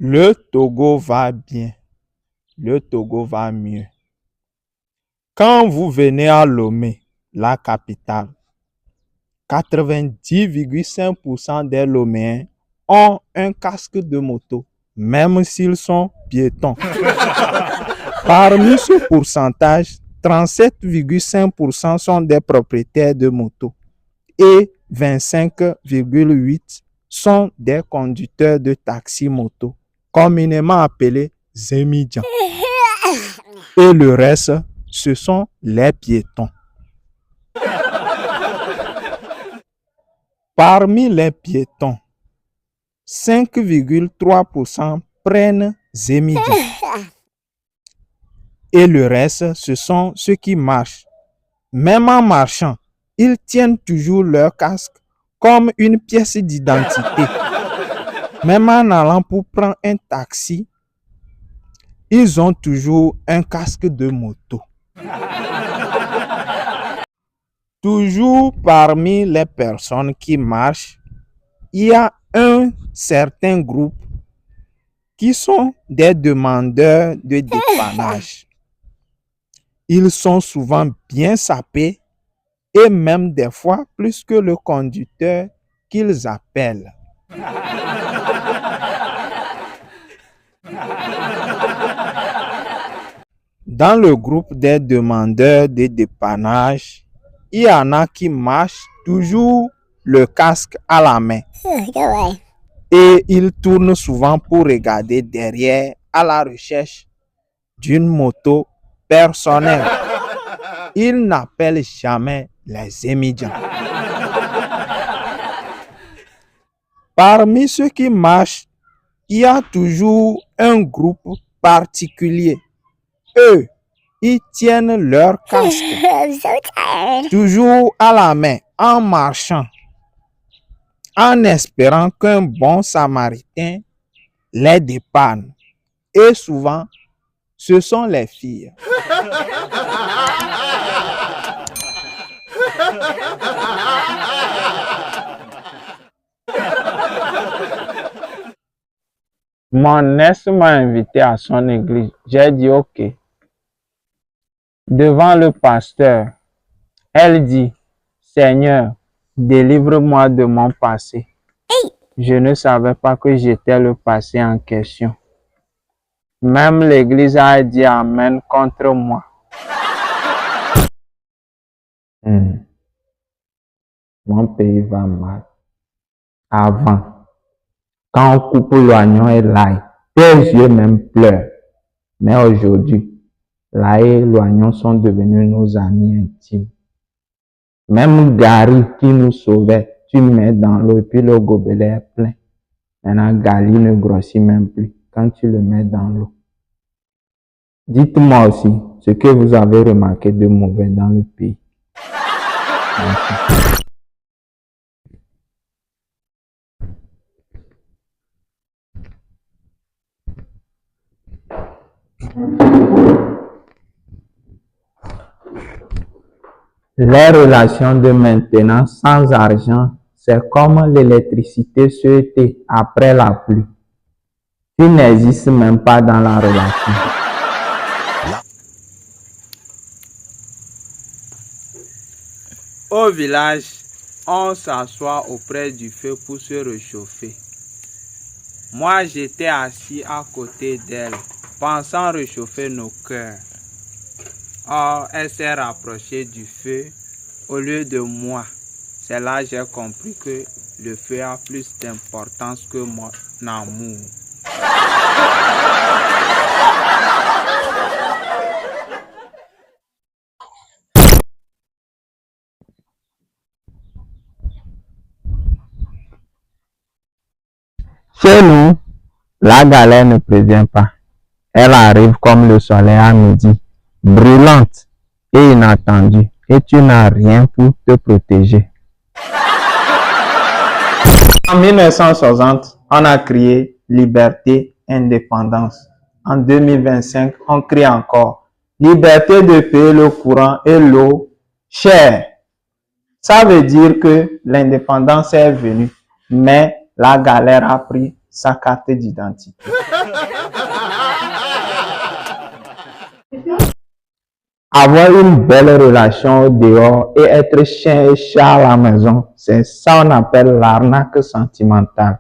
Le Togo va bien. Le Togo va mieux. Quand vous venez à Lomé, la capitale, 90,5% des Loméens ont un casque de moto, même s'ils sont piétons. Parmi ce pourcentage, 37,5% sont des propriétaires de moto et 25,8% sont des conducteurs de taxi-moto, communément appelés Zemidjan. Et le reste, ce sont les piétons. Parmi les piétons, 5,3% prennent Zemidjan. Et le reste, ce sont ceux qui marchent. Même en marchant, ils tiennent toujours leur casque comme une pièce d'identité. Même en allant pour prendre un taxi, ils ont toujours un casque de moto. Toujours parmi les personnes qui marchent, il y a un certain groupe qui sont des demandeurs de dépannage. Ils sont souvent bien sapés et même des fois plus que le conducteur qu'ils appellent. Dans le groupe des demandeurs de dépannage, il y en a qui marchent toujours le casque à la main. Et ils tournent souvent pour regarder derrière à la recherche d'une moto personnelle. Ils n'appellent jamais les émigrants. Parmi ceux qui marchent, il y a toujours un groupe particulier. Eux, ils tiennent leur casque toujours à la main en marchant, en espérant qu'un bon samaritain les dépanne. Et souvent, ce sont les filles. Mon ex m'a invité à son église. J'ai dit OK. Devant le pasteur, elle dit, Seigneur, délivre-moi de mon passé. Je ne savais pas que j'étais le passé en question. Même l'église a dit Amen contre moi. Mon pays va mal. Avant, quand on coupe l'oignon et l'ail, tes yeux même pleurent. Mais aujourd'hui, l'ail et l'oignon sont devenus nos amis intimes. Même Gary qui nous sauvait, tu mets dans l'eau et puis le gobelet est plein. Maintenant, Gary ne grossit même plus quand tu le mets dans l'eau. Dites-moi aussi ce que vous avez remarqué de mauvais dans le pays. Merci. Les relations de maintenance sans argent, c'est comme l'électricité sur été après la pluie. Tu n'existes même pas dans la relation. Au village, on s'assoit auprès du feu pour se réchauffer. Moi, j'étais assis à côté d'elle, pensant réchauffer nos cœurs. Or, elle s'est rapprochée du feu au lieu de moi. C'est là que j'ai compris que le feu a plus d'importance que mon amour. Chez nous, la galère ne prévient pas. Elle arrive comme le soleil à midi, brûlante et inattendue, et tu n'as rien pour te protéger. En 1960, on a crié liberté, indépendance. En 2025, on crie encore liberté de payer le courant et l'eau cher. Ça veut dire que l'indépendance est venue, mais la galère a pris sa carte d'identité. Avoir une belle relation au dehors et être chien et chat à la maison, c'est ça qu'on appelle l'arnaque sentimentale.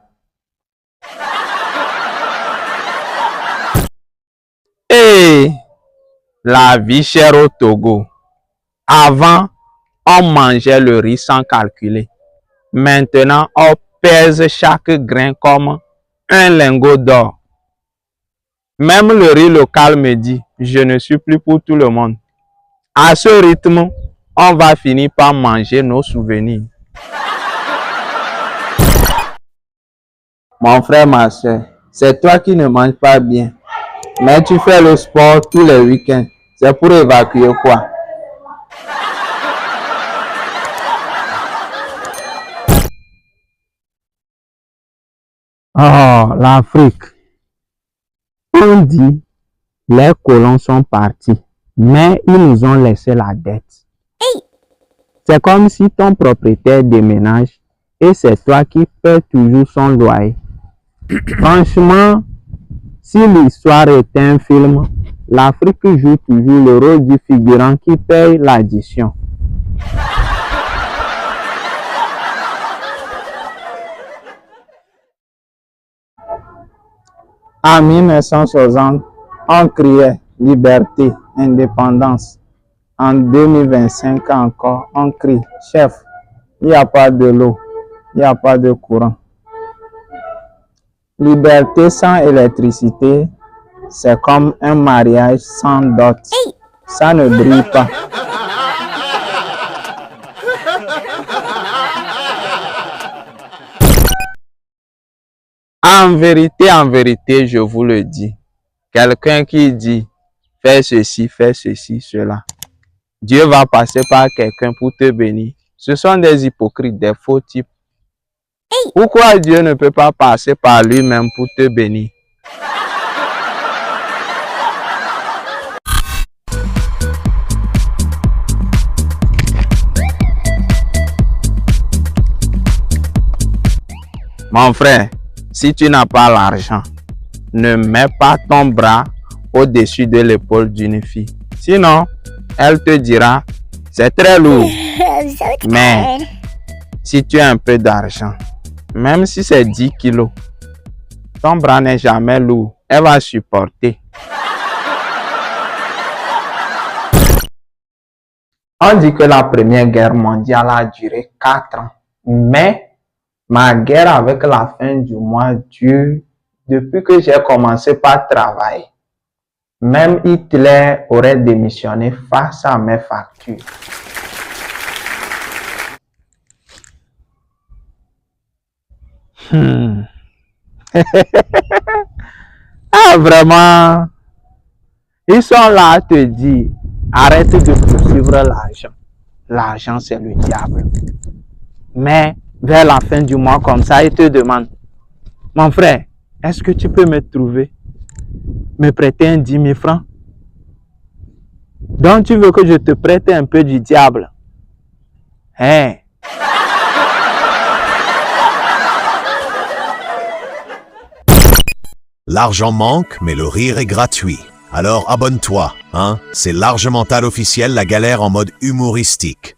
Et la vie chère au Togo. Avant, on mangeait le riz sans calculer. Maintenant, on pèse chaque grain comme un lingot d'or. Même le riz local me dit, je ne suis plus pour tout le monde. À ce rythme, on va finir par manger nos souvenirs. Mon frère, ma soeur, c'est toi qui ne manges pas bien. Mais tu fais le sport tous les week-ends. C'est pour évacuer quoi? Oh, l'Afrique. On dit, les colons sont partis, mais ils nous ont laissé la dette. C'est comme si ton propriétaire déménage et c'est toi qui paies toujours son loyer. Franchement, si l'histoire était un film, l'Afrique joue toujours le rôle du figurant qui paye l'addition. En 1960, on criait liberté, indépendance. En 2025 encore, on crie chef, il n'y a pas de l'eau, il n'y a pas de courant. Liberté sans électricité, c'est comme un mariage sans dot. Ça ne brille pas. En vérité, je vous le dis, quelqu'un qui dit fais ceci, cela, Dieu va passer par quelqu'un pour te bénir. Ce sont des hypocrites, des faux types. Pourquoi Dieu ne peut pas passer par lui-même pour te bénir? Mon frère, si tu n'as pas l'argent, ne mets pas ton bras au-dessus de l'épaule d'une fille. Sinon, elle te dira, c'est très lourd. Mais si tu as un peu d'argent, même si c'est 10 kilos, ton bras n'est jamais lourd. Elle va supporter. On dit que la Première Guerre mondiale a duré 4 ans. Mais ma guerre avec la fin du mois dure depuis que j'ai commencé par travailler. Même Hitler aurait démissionné face à mes factures. Ah, vraiment, ils sont là à te dire, arrête de poursuivre l'argent. L'argent, c'est le diable. Mais vers la fin du mois comme ça, ils te demandent, mon frère, est-ce que tu peux me trouver, me prêter un 10 000 francs? Donc tu veux que je te prête un peu du diable? Hein? L'argent manque, mais le rire est gratuit. Alors abonne-toi, hein? C'est Large Mental officiel, la galère en mode humoristique.